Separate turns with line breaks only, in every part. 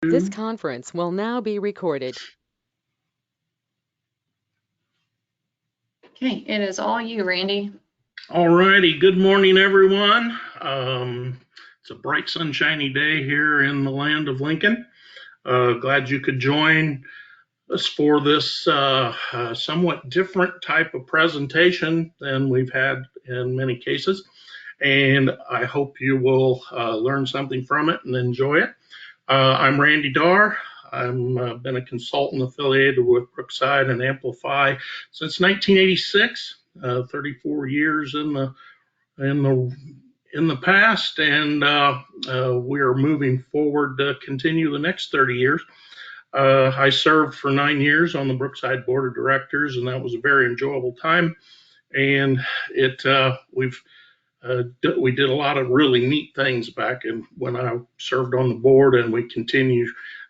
This conference will now be recorded.
Okay, it is all you, Randy.
All righty. Good morning, everyone. It's a bright, sunshiny day here in the land of Lincoln. Glad you could join us for this somewhat different type of presentation than we've had in many cases. And I hope you will learn something from it and enjoy it. I'm Randy Darr. I've been a consultant affiliated with Brookside and Amplify since 1986. 34 years in the past, and we're moving forward to continue the next 30 years. I served for 9 years on the Brookside Board of Directors, and that was a very enjoyable time. And we did a lot of really neat things back when I served on the board, and we continue.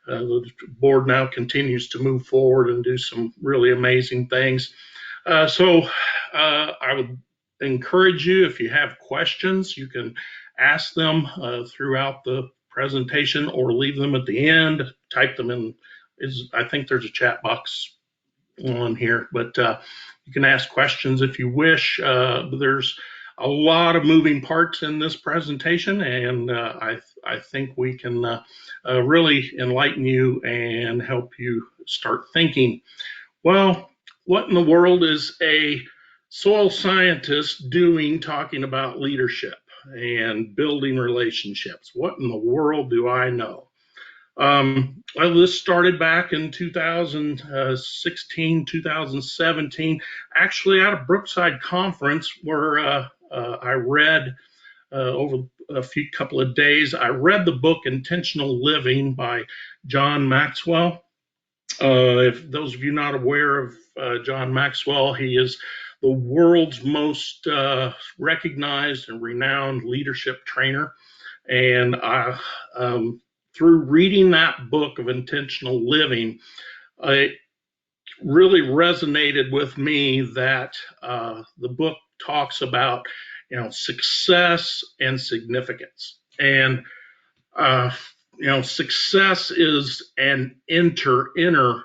The board now continues to move forward and do some really amazing things. So I would encourage you, if you have questions, you can ask them throughout the presentation or leave them at the end, type them in. I think there's a chat box on here, but you can ask questions if you wish. There's a lot of moving parts in this presentation, and I think we can really enlighten you and help you start thinking. Well, what in the world is a soil scientist doing talking about leadership and building relationships? What in the world do I know? Well, this started back in 2016, 2017, actually at a Brookside conference where I read over a couple of days. I read the book Intentional Living by John Maxwell. If those of you not aware of John Maxwell, he is the world's most recognized and renowned leadership trainer. And through reading that book of Intentional Living, it really resonated with me that the book talks about, success and significance. And success is an inner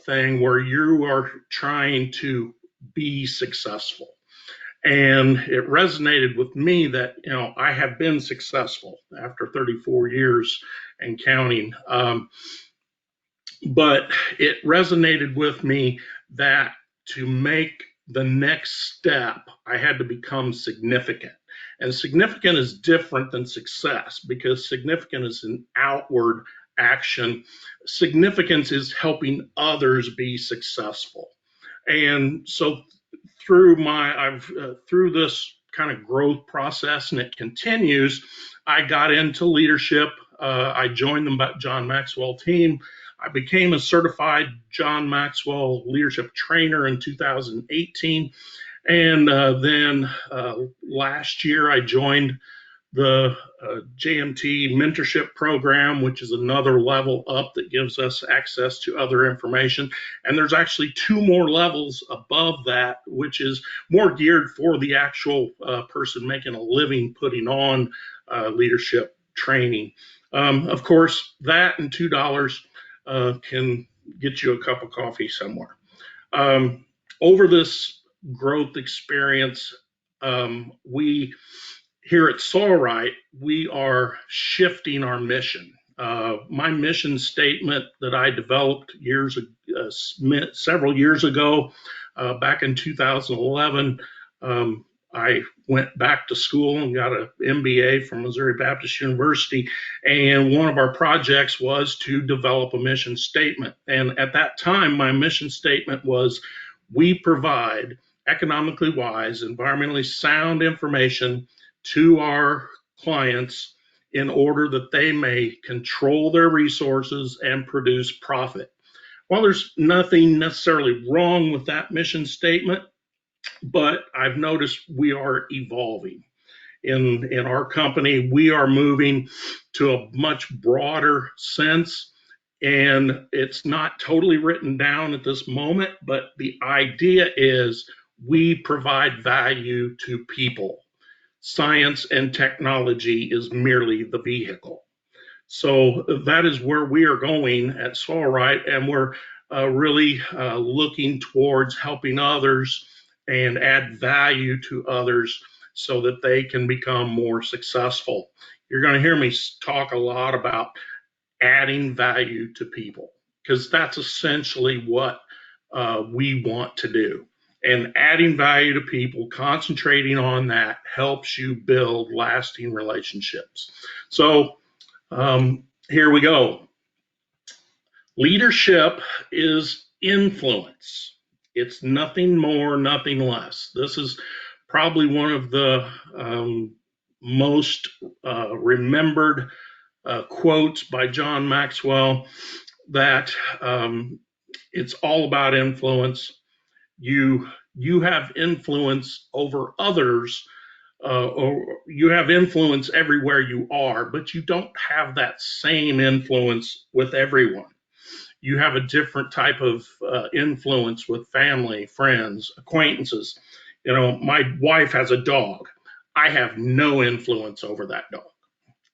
thing where you are trying to be successful. And it resonated with me that, I have been successful after 34 years and counting. But it resonated with me that to make the next step, I had to become significant. And significant is different than success because significant is an outward action. Significance is helping others be successful. And so through this kind of growth process, and it continues, I got into leadership. I joined the John Maxwell team. I became a certified John Maxwell leadership trainer in 2018. And then last year, I joined the JMT mentorship program, which is another level up that gives us access to other information. And there's actually 2 more levels above that, which is more geared for the actual person making a living putting on leadership training. Of course, that and $2 can get you a cup of coffee somewhere. Over this growth experience, we here at SoilRight, we are shifting our mission. My mission statement that I developed several years ago, back in 2011, I went back to school and got an MBA from Missouri Baptist University. And one of our projects was to develop a mission statement. And at that time, my mission statement was, we provide economically wise, environmentally sound information to our clients in order that they may control their resources and produce profit. Well, there's nothing necessarily wrong with that mission statement, but I've noticed we are evolving. In our company, we are moving to a much broader sense, and it's not totally written down at this moment, but the idea is we provide value to people. Science and technology is merely the vehicle. So that is where we are going at Soil Right, and we're really looking towards helping others and add value to others so that they can become more successful. You're going to hear me talk a lot about adding value to people because that's essentially what we want to do. And adding value to people, concentrating on that helps you build lasting relationships. So here we go. Leadership is influence. It's nothing more, nothing less. This is probably one of the most remembered quotes by John Maxwell that it's all about influence. You have influence over others, or you have influence everywhere you are, but you don't have that same influence with everyone. You have a different type of influence with family, friends, acquaintances. You know, my wife has a dog. I have no influence over that dog.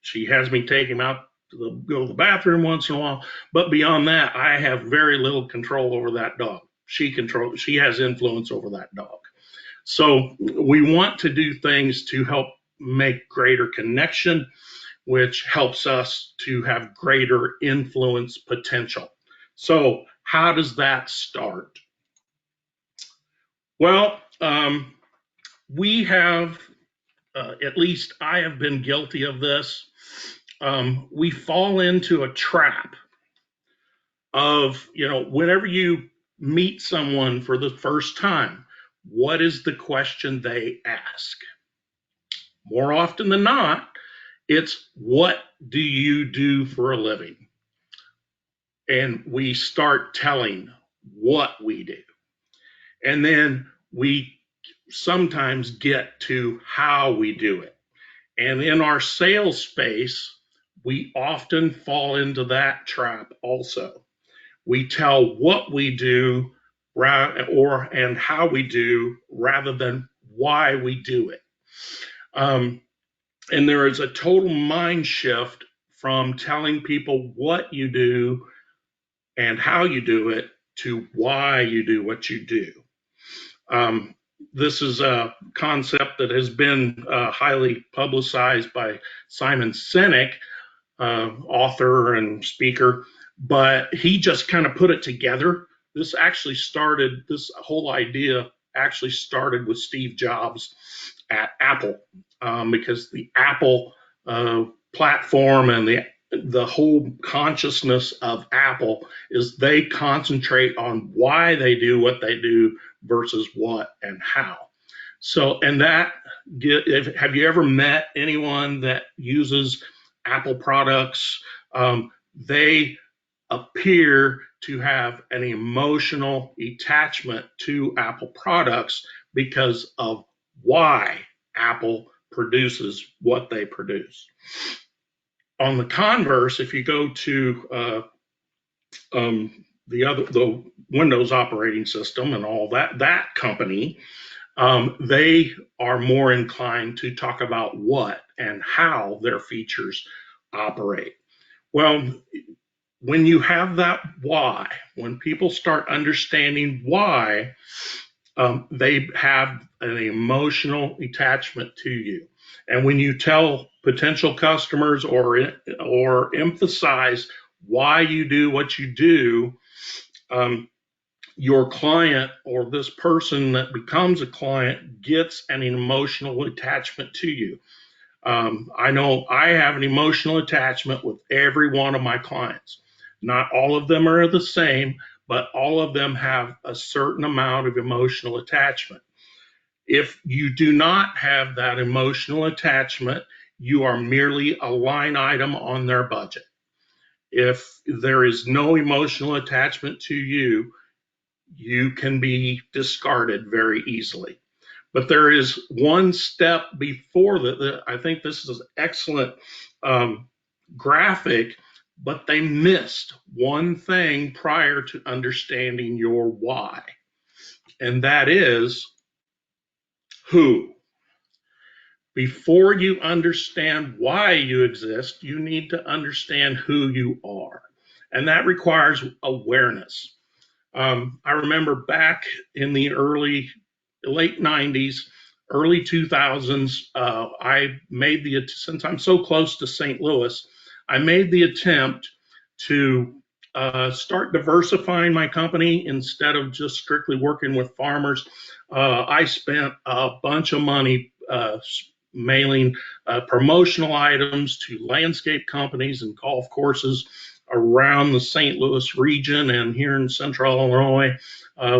She has me take him out to go to the bathroom once in a while, but beyond that, I have very little control over that dog. She has influence over that dog. So we want to do things to help make greater connection, which helps us to have greater influence potential. So how does that start? Well, we have, at least I have been guilty of this. We fall into a trap of, whenever you meet someone for the first time, what is the question they ask? More often than not, it's what do you do for a living? And we start telling what we do. And then we sometimes get to how we do it. And in our sales space, we often fall into that trap also. We tell what we do and how we do rather than why we do it. And there is a total mind shift from telling people what you do and how you do it to why you do what you do. This is a concept that has been highly publicized by Simon Sinek, author and speaker, but he just kind of put it together. This whole idea actually started with Steve Jobs at Apple, because the Apple platform and the whole consciousness of Apple is they concentrate on why they do what they do versus what and how. So, and that, have you ever met anyone that uses Apple products? They appear to have an emotional attachment to Apple products because of why Apple produces what they produce. On the converse, if you go to the Windows operating system and all that company, they are more inclined to talk about what and how their features operate. Well, when you have that why, when people start understanding why, they have an emotional attachment to you. And when you tell potential customers or emphasize why you do what you do, your client or this person that becomes a client gets an emotional attachment to you. I know I have an emotional attachment with every one of my clients. Not all of them are the same, but all of them have a certain amount of emotional attachment. If you do not have that emotional attachment, you are merely a line item on their budget. If there is no emotional attachment to you, you can be discarded very easily. But there is one step before that. I think this is an excellent graphic, but they missed one thing prior to understanding your why, and that is who. before you understand why you exist, you need to understand who you are. And that requires awareness. I remember back in the late 90s, early 2000s, since I'm so close to St. Louis, I made the attempt to start diversifying my company instead of just strictly working with farmers. I spent a bunch of money mailing promotional items to landscape companies and golf courses around the St. Louis region and here in central Illinois.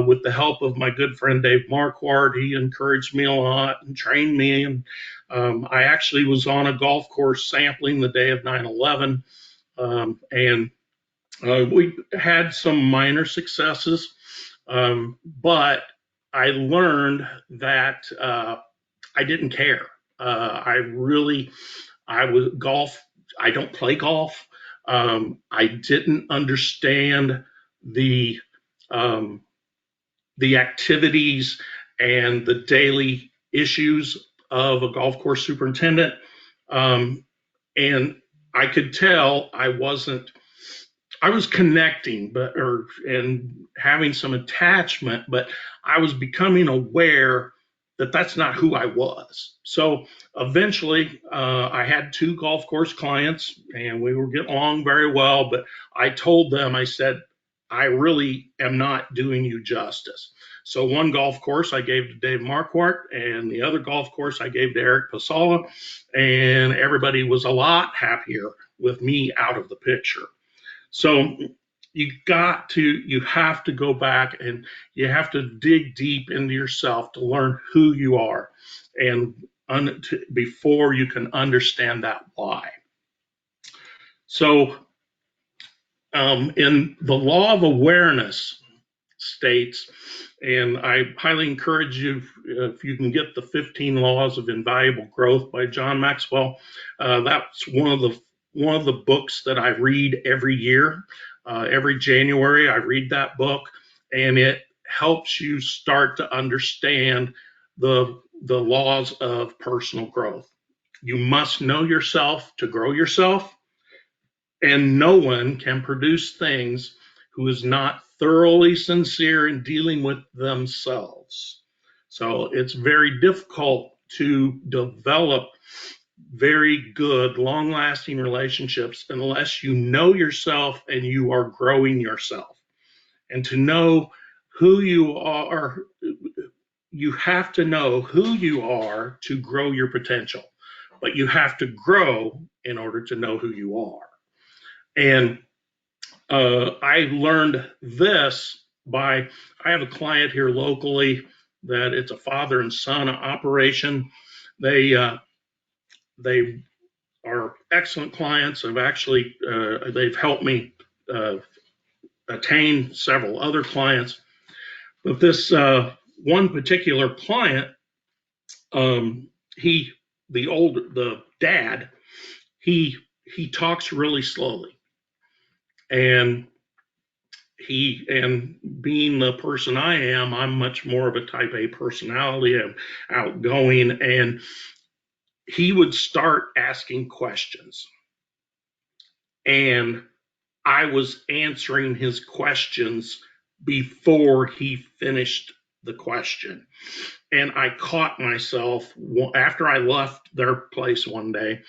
With the help of my good friend Dave Marquardt, he encouraged me a lot and trained me. And I actually was on a golf course sampling the day of 9/11, and we had some minor successes, but I learned that I didn't care. I was golf. I don't play golf. I didn't understand the um, the activities and the daily issues of a golf course superintendent, and I could tell I was connecting, and having some attachment, but I was becoming aware that that's not who I was. So eventually, I had two golf course clients, and we were getting along very well. But I told them, I said, I really am not doing you justice. So one golf course I gave to Dave Marquardt, and the other golf course I gave to Eric Pasala, and everybody was a lot happier with me out of the picture. So you have to go back and you have to dig deep into yourself to learn who you are and before you can understand that why. So in the law of awareness states, and I highly encourage you, if you can get the 15 Laws of Invaluable Growth by John Maxwell. That's one of the books that I read every year. Every January, I read that book, and it helps you start to understand the laws of personal growth. You must know yourself to grow yourself, and no one can produce things who is not thoroughly sincere in dealing with themselves. So it's very difficult to develop very good, long lasting relationships unless you know yourself and you are growing yourself. And to know who you are, you have to know who you are to grow your potential, but you have to grow in order to know who you are. And I learned this I have a client here locally that it's a father and son operation. They are excellent clients. They've helped me attain several other clients. But this one particular client, um, the dad, he talks really slowly, and being the person I am, I'm much more of a type A personality. I'm outgoing, and he would start asking questions, and I was answering his questions before he finished the question. And I caught myself after I left their place one day.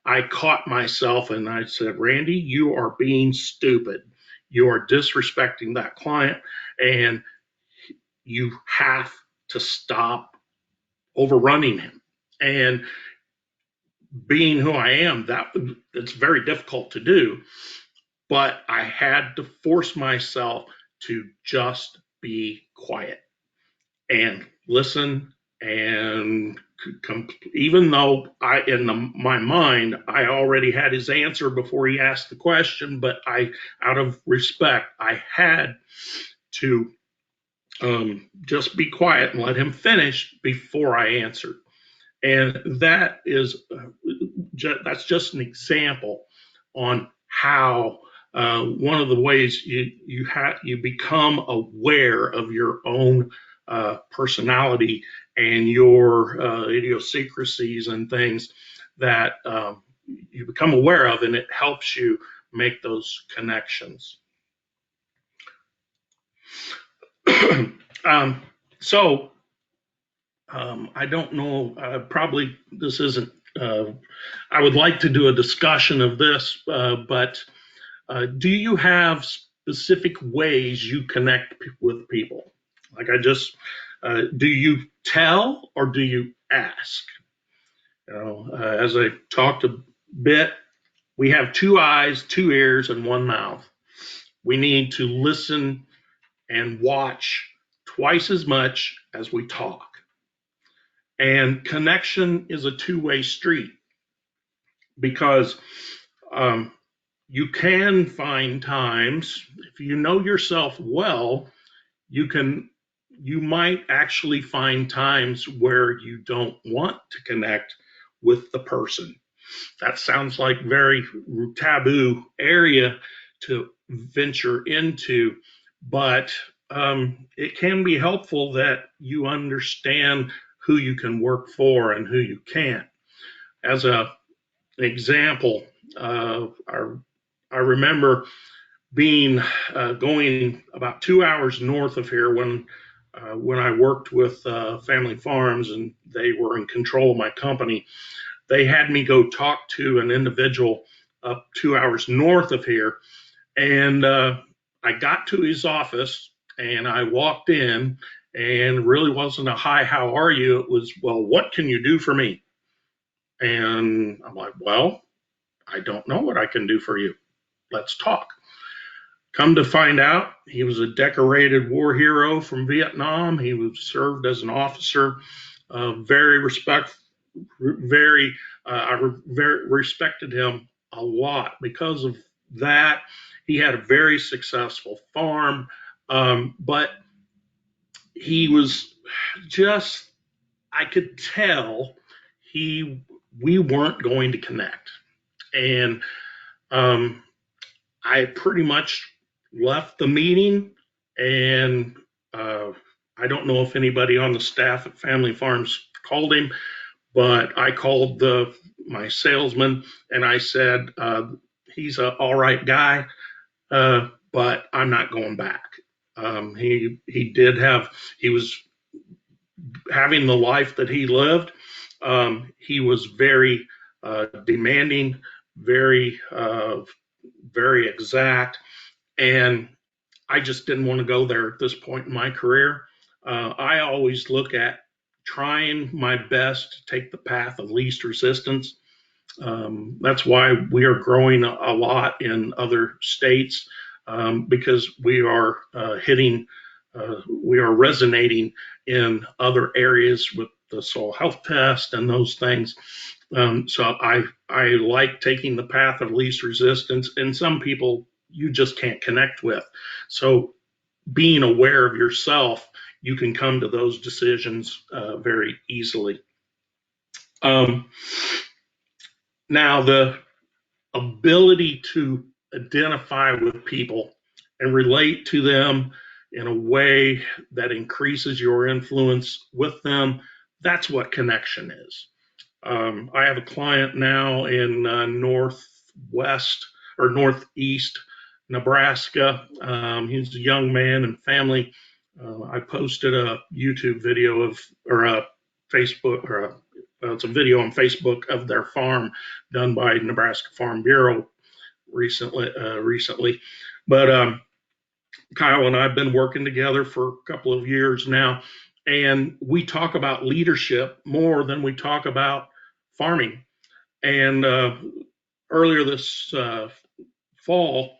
I caught myself and I said, Randy, you are being stupid. You are disrespecting that client, and you have to stop overrunning him. And being who I am, it's very difficult to do. But I had to force myself to just be quiet and listen. And even though my mind, I already had his answer before he asked the question, but out of respect, I had to just be quiet and let him finish before I answered. And that's just an example on how one of the ways you become aware of your own personality and your idiosyncrasies and things that you become aware of, and it helps you make those connections. um, so I don't know, probably this isn't, I would like to do a discussion of this, but do you have specific ways you connect with people? Like I just, do you tell or do you ask? As I talked a bit, we have 2 eyes, 2 ears, and 1 mouth. We need to listen and watch twice as much as we talk. And connection is a two-way street because you can find times, if you know yourself well, you might actually find times where you don't want to connect with the person. That sounds like very taboo area to venture into, but it can be helpful that you understand who you can work for and who you can't. As an example, I remember being going about 2 hours north of here when I worked with Family Farms and they were in control of my company. They had me go talk to an individual up 2 hours north of here, and I got to his office and I walked in, and it really wasn't a hi, how are you? It was, well, what can you do for me? And I'm like, well, I don't know what I can do for you. Let's talk. Come to find out, he was a decorated war hero from Vietnam. He was served as an officer, very respectful, I very respected him a lot because of that. He had a very successful farm, but he was just, I could tell we weren't going to connect. And I pretty much left the meeting, and I don't know if anybody on the staff at Family Farms called him, but I called my salesman and I said, he's an all right guy, but I'm not going back. He was having the life that he lived. He was very demanding, very very exact, and I just didn't want to go there at this point in my career. I always look at trying my best to take the path of least resistance. That's why we are growing a lot in other states, because we are we are resonating in other areas with the soil health test and those things. So I like taking the path of least resistance, and some people you just can't connect with. So being aware of yourself, you can come to those decisions very easily. Now, the ability to identify with people and relate to them in a way that increases your influence with them, that's what connection is. I have a client now in northwest or northeast Nebraska. He's a young man and family. I posted a YouTube video or a Facebook, it's a video on Facebook of their farm done by Nebraska Farm Bureau recently. But Kyle and I have been working together for a couple of years now, and we talk about leadership more than we talk about farming. And earlier this fall,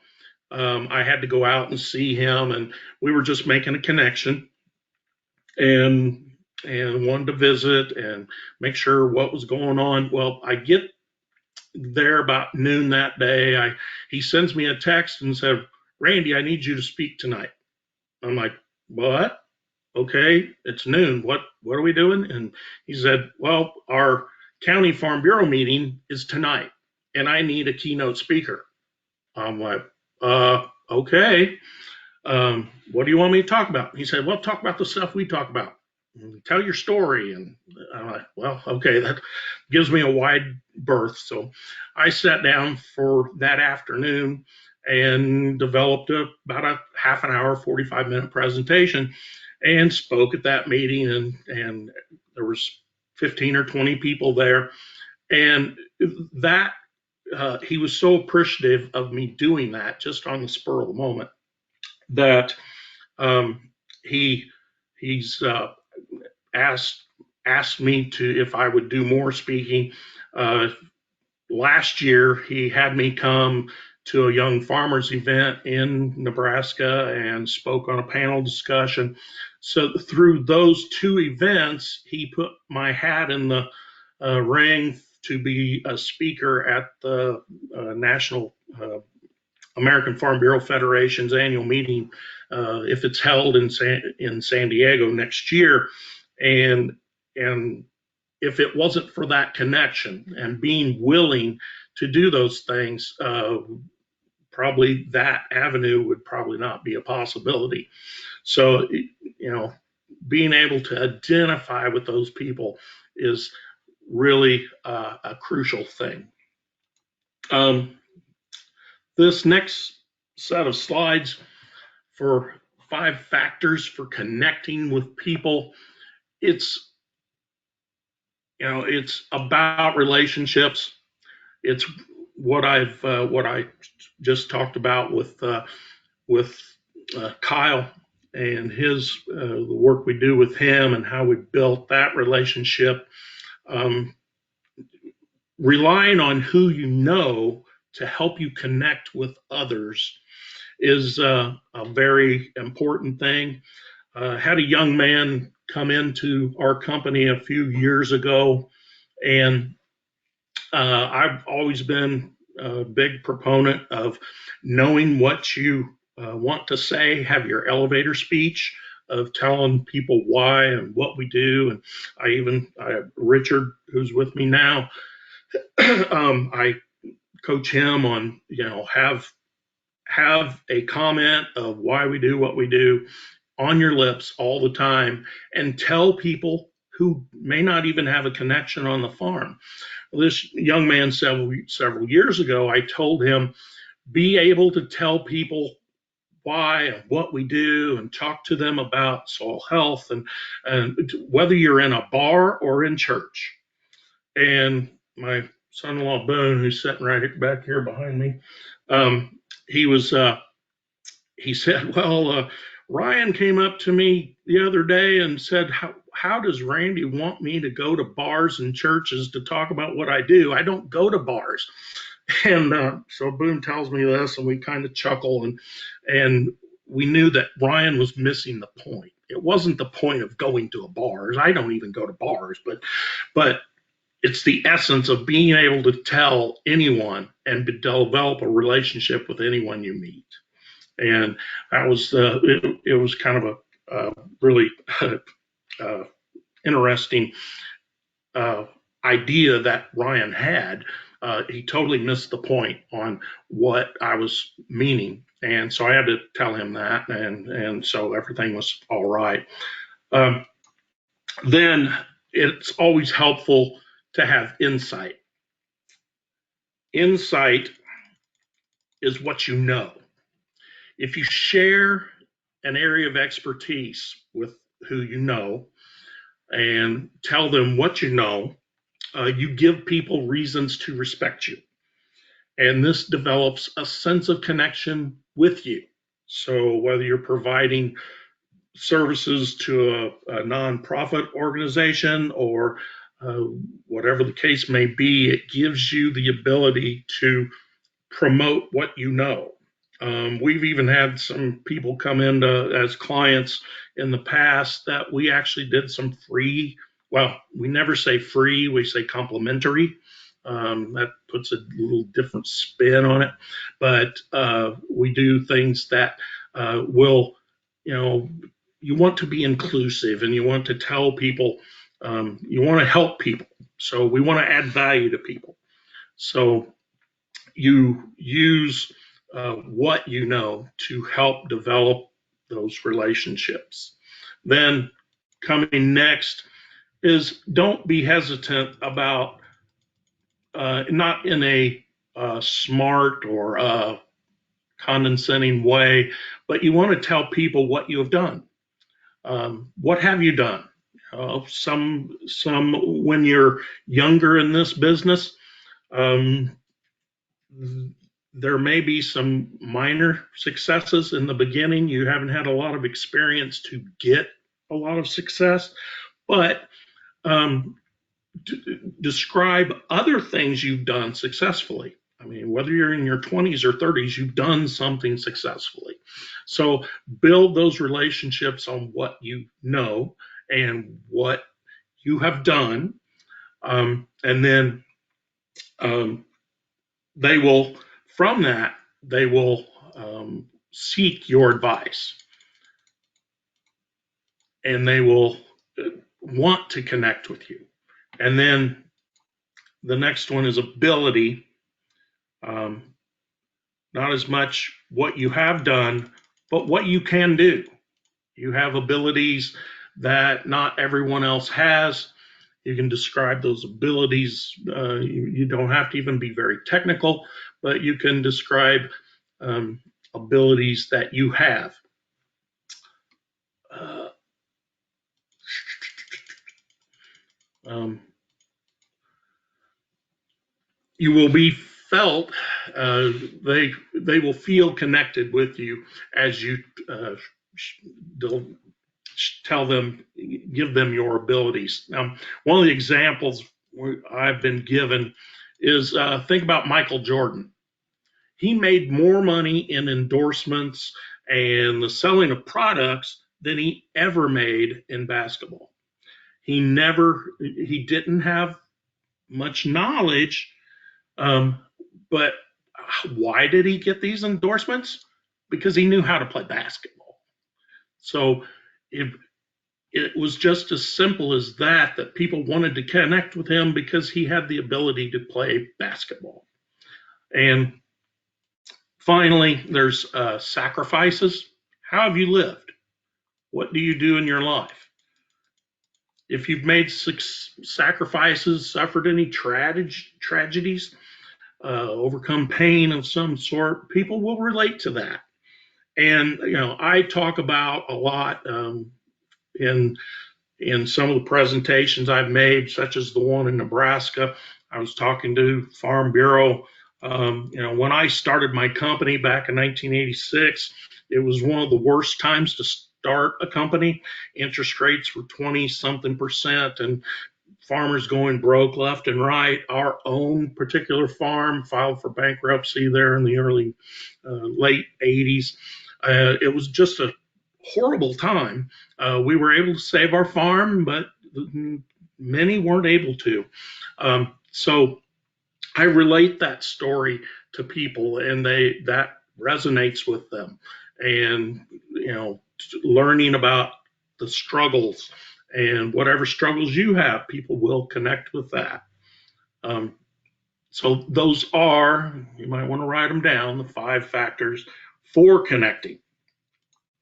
I had to go out and see him, and we were just making a connection and wanted to visit and make sure what was going on. Well, I get there about noon that day. He sends me a text and said, "Randy, I need you to speak tonight." I'm like, "What? Okay, it's noon. What are we doing?" And he said, "Well, our county farm bureau meeting is tonight, and I need a keynote speaker." I'm like, okay. What do you want me to talk about? He said, "Well, talk about the stuff we talk about." tell your story. And I'm like, well, okay, that gives me a wide berth. So I sat down for that afternoon and developed about a half an hour, 45-minute presentation and spoke at that meeting. And there was 15 or 20 people there. And that he was so appreciative of me doing that just on the spur of the moment that um, he he's asked asked me to if I would do more speaking. Uh, Last year, he had me come to a young farmers event in Nebraska and spoke on a panel discussion. So through those two events, he put my hat in the ring to be a speaker at the National American Farm Bureau Federation's annual meeting, if it's held in San Diego next year. And if it wasn't for that connection and being willing to do those things, probably that avenue would probably not be a possibility. So, being able to identify with those people is really a crucial thing. Um, this next set of slides for 5 factors for connecting with people. It's it's about relationships. It's what I just talked about with Kyle and his the work we do with him and how we built that relationship. Um, Relying on who you know to help you connect with others is a very important thing. Had a young man come into our company a few years ago, and I've always been a big proponent of knowing what you want to say, have your elevator speech of telling people why and what we do. And Richard, who's with me now, I coach him on, have a comment of why we do what we do on your lips all the time and tell people who may not even have a connection on the farm. Well, this young man several years ago, I told him, be able to tell people why and what we do and talk to them about soil health and whether you're in a bar or in church. And my son-in-law Boone, who's sitting right back here behind me, um, he was he said, well, Ryan came up to me the other day and said, how does Randy want me to go to bars and churches to talk about what I do? I don't go to bars. And so Boone tells me this, and we kind of chuckle, and we knew that Ryan was missing the point. It wasn't the point of going to a bars. I don't even go to bars, but it's the essence of being able to tell anyone and develop a relationship with anyone you meet. And that was it was kind of a really interesting idea that Ryan had. He totally missed the point on what I was meaning, and so I had to tell him that, and so everything was all right. Um, then it's always helpful to have insight. Insight is what you know. If you share an area of expertise with who you know and tell them what you know, you give people reasons to respect you. And this develops a sense of connection with you. So whether you're providing services to a nonprofit organization or uh, whatever the case may be, it gives you the ability to promote what you know. We've even had some people come in as clients in the past that we actually did some free. Well, we never say free, we say complimentary. That puts a little different spin on it, but we do things that will, you know, you want to be inclusive and you want to tell people, you want to help people. So we want to add value to people. So you use what you know to help develop those relationships. Then coming next is don't be hesitant about, not in a smart or condescending way, but you want to tell people what you have done. What have you done? Some when you're younger in this business, um, there may be some minor successes in the beginning. You haven't had a lot of experience to get a lot of success, but um, describe other things you've done successfully. I mean, whether you're in your 20s or 30s, you've done something successfully. So build those relationships on what you know and what you have done. And then um, they will, from that, they will seek your advice and they will want to connect with you. And then the next one is ability. Um, Not as much what you have done, but what you can do. You have abilities that not everyone else has. You can describe those abilities. You don't have to even be very technical, but you can describe um, abilities that you have. Uh, um, you will be felt. Uh, they will feel connected with you as you uh, tell them, give them your abilities. Now, one of the examples I've been given is think about Michael Jordan. He made more money in endorsements and the selling of products than he ever made in basketball. He didn't have much knowledge, um, but why did he get these endorsements? Because he knew how to play basketball. So if it was just as simple as that, that people wanted to connect with him because he had the ability to play basketball. And finally, there's sacrifices. How have you lived? What do you do in your life? If you've made sacrifices, suffered any tragedies, overcome pain of some sort, people will relate to that. And I talk about a lot in some of the presentations I've made, such as the one in Nebraska. I was talking to Farm Bureau. When I started my company back in 1986, it was one of the worst times to start a company. Interest rates were 20 something percent and farmers going broke left and right. Our own particular farm filed for bankruptcy there in the late 80s. It was just a horrible time. We were able to save our farm, but many weren't able to. So I relate that story to people, and that resonates with them. And learning about the struggles and whatever struggles you have, people will connect with that. Um, so those are, you might want to write them down, the 5 factors for connecting.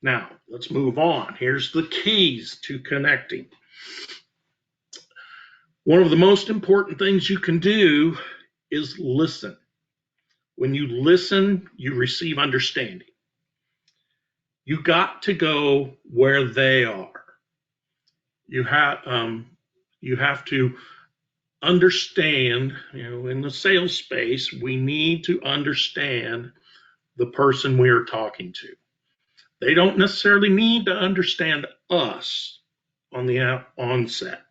Now, let's move on. Here's the keys to connecting. One of the most important things you can do is listen. When you listen, you receive understanding. You got to go where they are. You have to understand, in the sales space, we need to understand the person we are talking to. They don't necessarily need to understand us on the onset,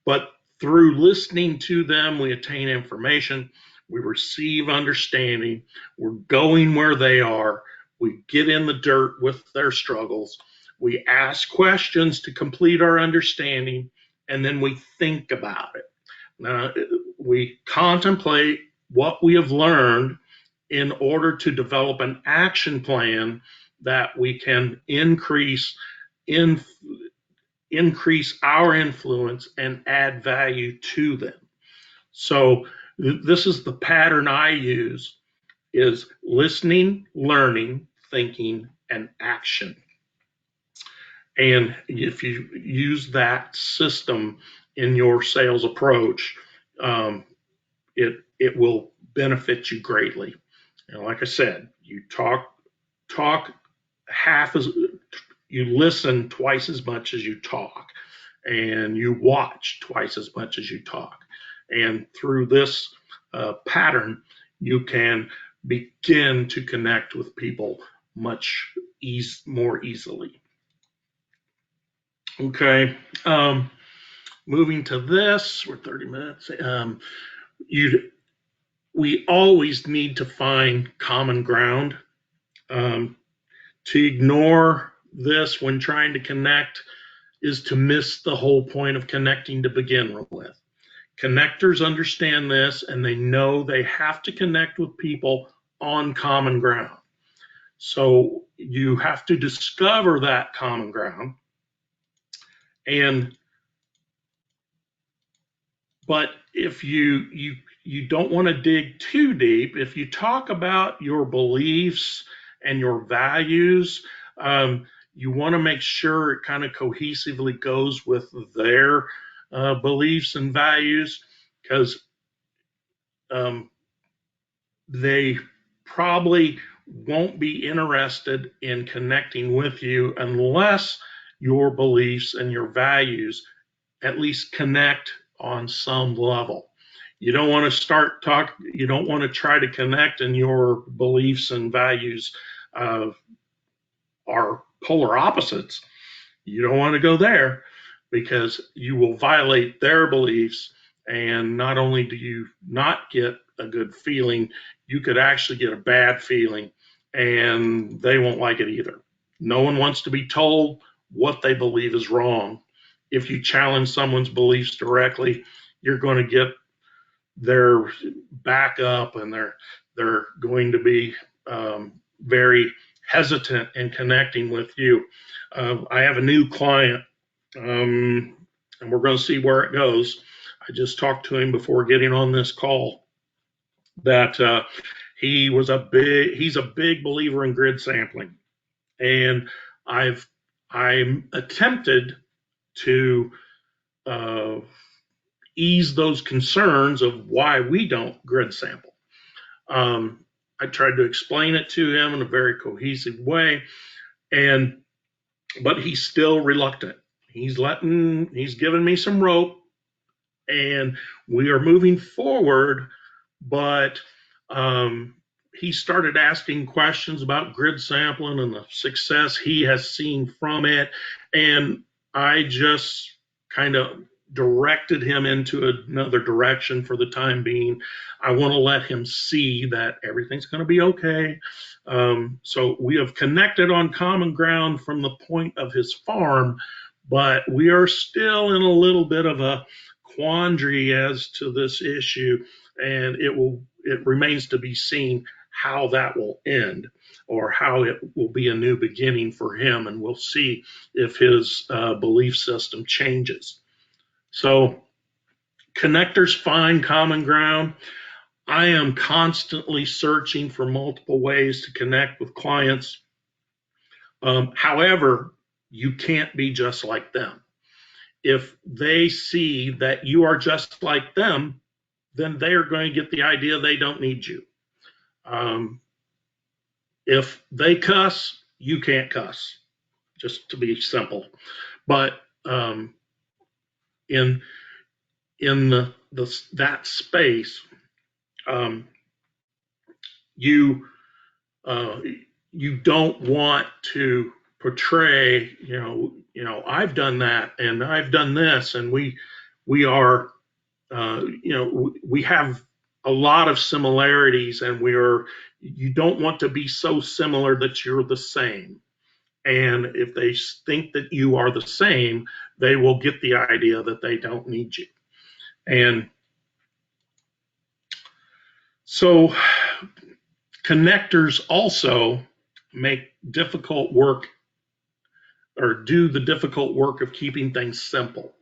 but through listening to them, we attain information, we receive understanding, we're going where they are, we get in the dirt with their struggles, we ask questions to complete our understanding, and then we think about it. Now, we contemplate what we have learned in order to develop an action plan that we can increase our influence and add value to them. So this is the pattern I use: is listening, learning, thinking, and action. And if you use that system in your sales approach, it will benefit you greatly. And like I said, you talk half as you listen twice as much as you talk, and you watch twice as much as you talk. And through this pattern, you can begin to connect with people much more easily. Okay. Moving to this, we're 30 minutes. You We always need to find common ground. To ignore this when trying to connect is to miss the whole point of connecting to begin with. Connectors understand this and they know they have to connect with people on common ground. So you have to discover that common ground. But if you don't want to dig too deep, if you talk about your beliefs and your values, you want to make sure it kind of cohesively goes with their beliefs and values, because they probably won't be interested in connecting with you unless your beliefs and your values at least connect on some level. You don't want to you don't want to try to connect and your beliefs and values are polar opposites. You don't want to go there, because you will violate their beliefs. And not only do you not get a good feeling, you could actually get a bad feeling, and they won't like it either. No one wants to be told what they believe is wrong. If you challenge someone's beliefs directly, you're going to get their back up, and they're going to be very hesitant in connecting with you. I have a new client, and we're going to see where it goes. I just talked to him before getting on this call that he's a big believer in grid sampling, and I'm attempted to uh, ease those concerns of why we don't grid sample. I tried to explain it to him in a very cohesive way, but he's still reluctant. He's given me some rope, and we are moving forward, but he started asking questions about grid sampling and the success he has seen from it. And I just kind of directed him into another direction for the time being. I want to let him see that everything's going to be okay. So we have connected on common ground from the point of his farm, but we are still in a little bit of a quandary as to this issue, and it remains to be seen how that will end, or how it will be a new beginning for him, and we'll see if his belief system changes. So connectors find common ground. I am constantly searching for multiple ways to connect with clients. However, you can't be just like them. If they see that you are just like them, then they are going to get the idea they don't need you. If they cuss, you can't cuss, just to be simple. But in that space, you you don't want to portray, I've done that and I've done this, and we are, we have a lot of similarities, and you don't want to be so similar that you're the same. And if they think that you are the same, they will get the idea that they don't need you. And so connectors also make difficult work, or do the difficult work of keeping things simple.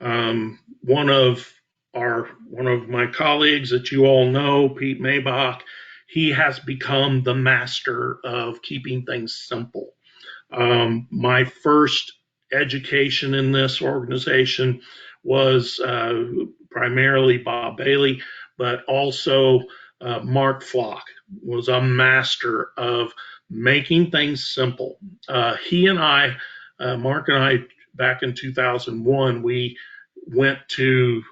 One of my colleagues that you all know, Pete Maybach, he has become the master of keeping things simple. My first education in this organization was primarily Bob Bailey, but also Mark Flock was a master of making things simple. He and I, Mark and I, back in 2001, we went to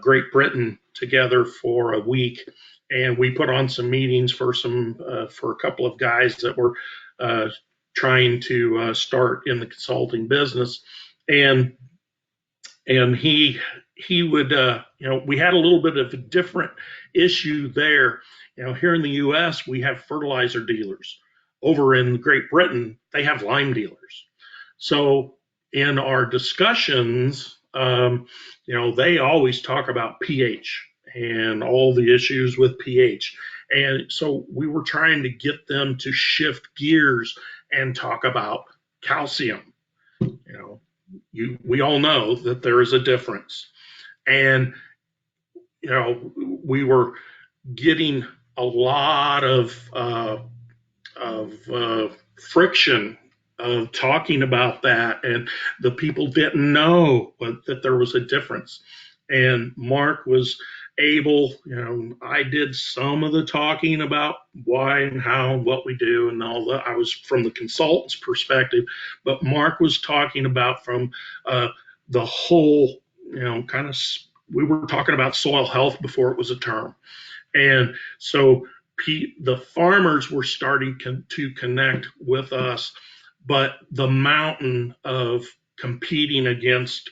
Great Britain together for a week, and we put on some meetings for a couple of guys that were uh, trying to start in the consulting business, and he would we had a little bit of a different issue there. Here in the U.S. we have fertilizer dealers. Over in Great Britain they have lime dealers. So in our discussions, they always talk about pH and all the issues with pH. And so we were trying to get them to shift gears and talk about calcium. We all know that there is a difference. And, we were getting a lot of friction of talking about that, and the people didn't know that there was a difference. And Mark was able, I did some of the talking about why and how and what we do and all that. I was from the consultant's perspective, but Mark was talking about from the whole, kind of, we were talking about soil health before it was a term. And so the farmers were starting to connect with us, but the mountain of competing against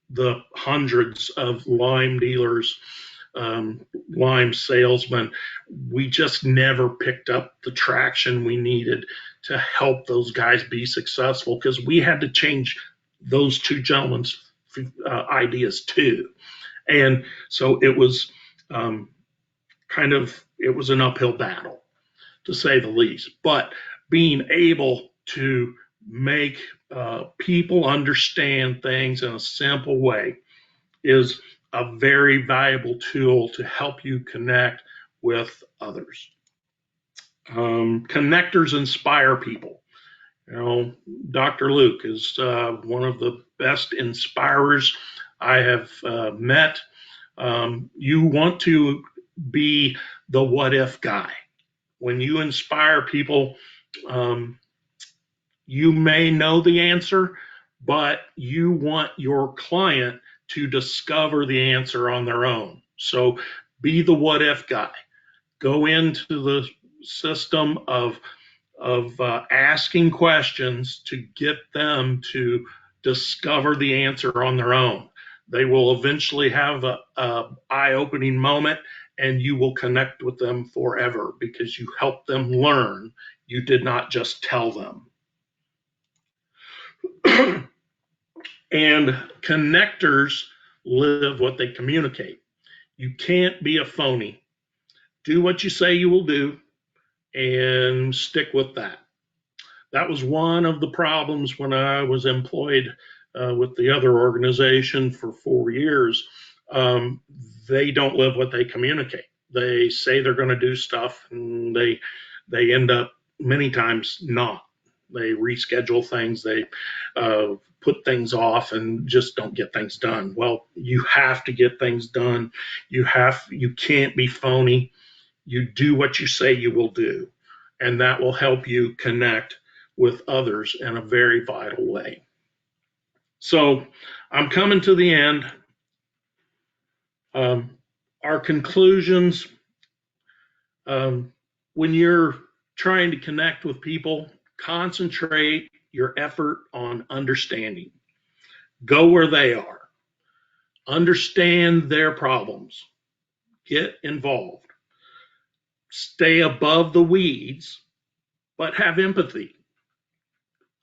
the hundreds of lime dealers, lime salesmen, we just never picked up the traction we needed to help those guys be successful, because we had to change those two gentlemen's ideas too. And so it was it was an uphill battle, to say the least. But being able to make people understand things in a simple way is a very valuable tool to help you connect with others. Connectors inspire people. Dr. Luke is one of the best inspirers I have met. You want to be the what if guy. When you inspire people, you may know the answer, but you want your client to discover the answer on their own. So be the what if guy. Go into the system of asking questions to get them to discover the answer on their own. They will eventually have a eye-opening moment, and you will connect with them forever because you helped them learn. You did not just tell them. And connectors live what they communicate. You can't be a phony. Do what you say you will do and stick with that. That was one of the problems when I was employed with the other organization for 4 years. They don't live what they communicate. They say they're going to do stuff, and they end up many times not. They reschedule things. They put things off and just don't get things done. Well, you have to get things done. You can't be phony. You do what you say you will do, and that will help you connect with others in a very vital way. So I'm coming to the end. Our conclusions, when you're trying to connect with people, concentrate your effort on understanding. Go where they are. Understand their problems. Get involved. Stay above the weeds, but have empathy.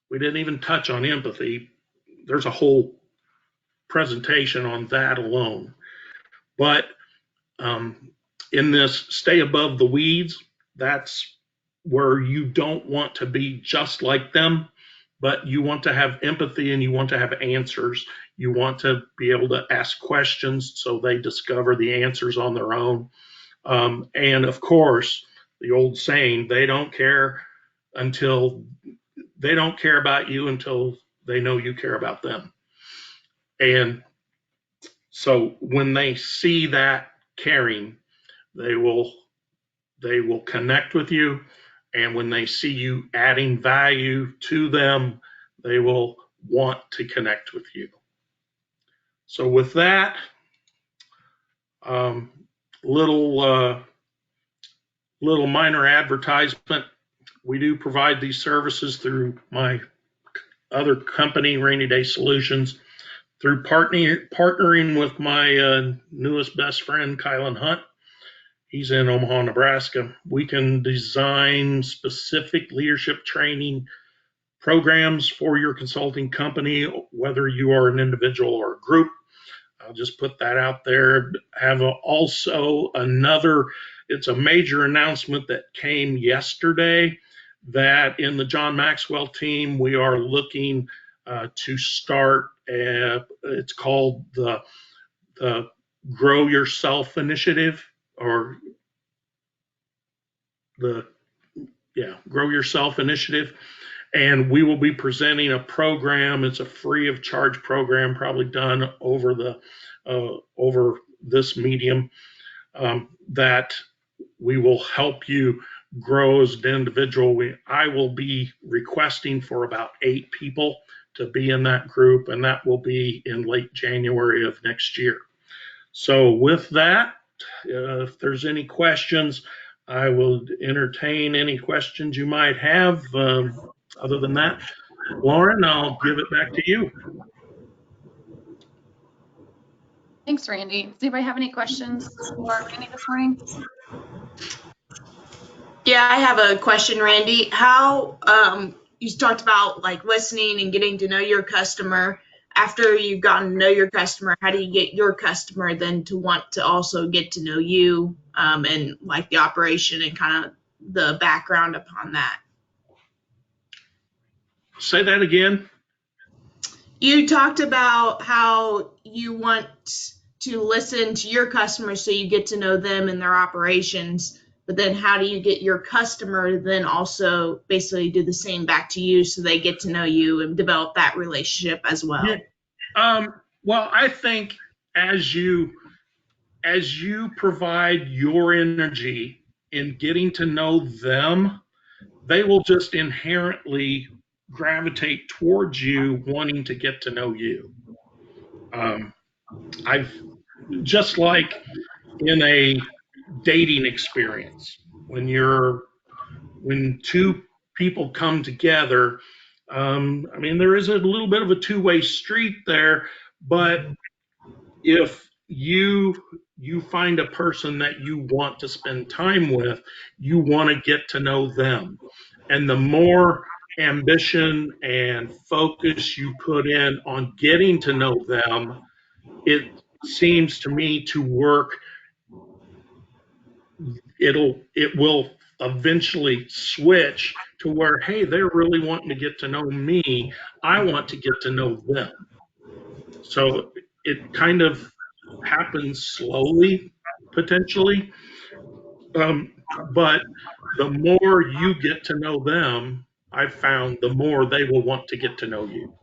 We didn't even touch on empathy. There's a whole presentation on that alone. But in this stay above the weeds, that's where you don't want to be just like them, but you want to have empathy and you want to have answers. You want to be able to ask questions so they discover the answers on their own. And of course, the old saying, they don't care about you until they know you care about them. And so when they see that caring, they will connect with you. And when they see you adding value to them, they will want to connect with you. So with that, um, little little minor advertisement. We do provide these services through my other company, Raney Day Solutions, through partnering with my newest best friend, Kylen Hunt. He's in Omaha, Nebraska. We can design specific leadership training programs for your consulting company, whether you are an individual or a group. I'll just put that out there. Have also another, it's a major announcement that came yesterday that in the John Maxwell team, we are looking to start, it's called the Grow Yourself Initiative, or the, Grow Yourself Initiative. And we will be presenting a program. It's a free of charge program, probably done over over this medium, that we will help you grow as an individual. I will be requesting for about 8 people to be in that group, and that will be in late January of next year. So with that, if there's any questions, I will entertain any questions you might have. Other than that, Lauren, I'll give it back to you.
Thanks, Randy. Does anybody have any questions for Randy this morning?
Yeah, I have a question, Randy. How you talked about like listening and getting to know your customer. After you've gotten to know your customer, how do you get your customer then to want to also get to know you, and like the operation and kind of the background upon that?
Say that again.
You talked about how you want to listen to your customers so you get to know them and their operations, but then how do you get your customer to then also basically do the same back to you so they get to know you and develop that relationship as well?
Yeah. Well, I think as you provide your energy in getting to know them, they will just inherently gravitate towards you, wanting to get to know you. I've just like in a dating experience, when 2 people come together, I mean, there is a little bit of a two-way street there, but if you find a person that you want to spend time with, you want to get to know them. And the more ambition and focus you put in on getting to know them, it seems to me to work. It will eventually switch to where, hey, they're really wanting to get to know me. I want to get to know them. So it kind of happens slowly, potentially. But the more you get to know them, I've found the more they will want to get to know you.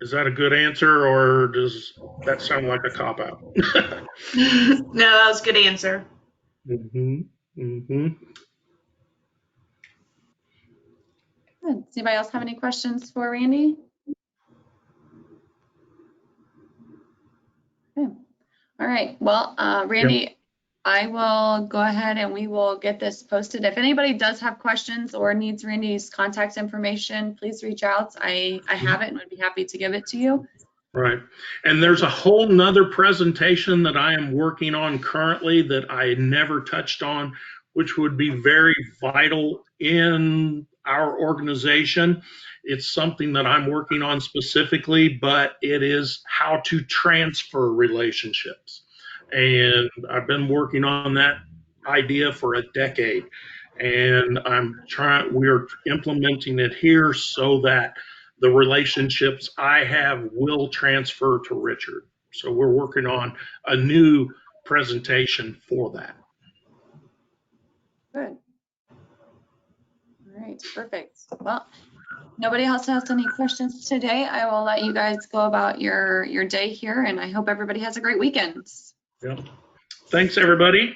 Is that a good answer, or does that sound like a cop-out?
No, that was a good answer.
Mm-hmm. Mm-hmm.
Good. Does anybody else have any questions for Randy? Okay. All right. Well, Randy, I will go ahead and we will get this posted. If anybody does have questions or needs Randy's contact information, please reach out. I have it and would be happy to give it to you.
Right. And there's a whole nother presentation that I am working on currently that I never touched on, which would be very vital in our organization. It's something that I'm working on specifically, but it is how to transfer relationships. And I've been working on that idea for a decade. And we're implementing it here so that the relationships I have will transfer to Richard. So we're working on a new presentation for that.
Good. All right. right, perfect. Well, nobody else has any questions today. I will let you guys go about your day here, and I hope everybody has a great weekend.
Yep. Thanks, everybody.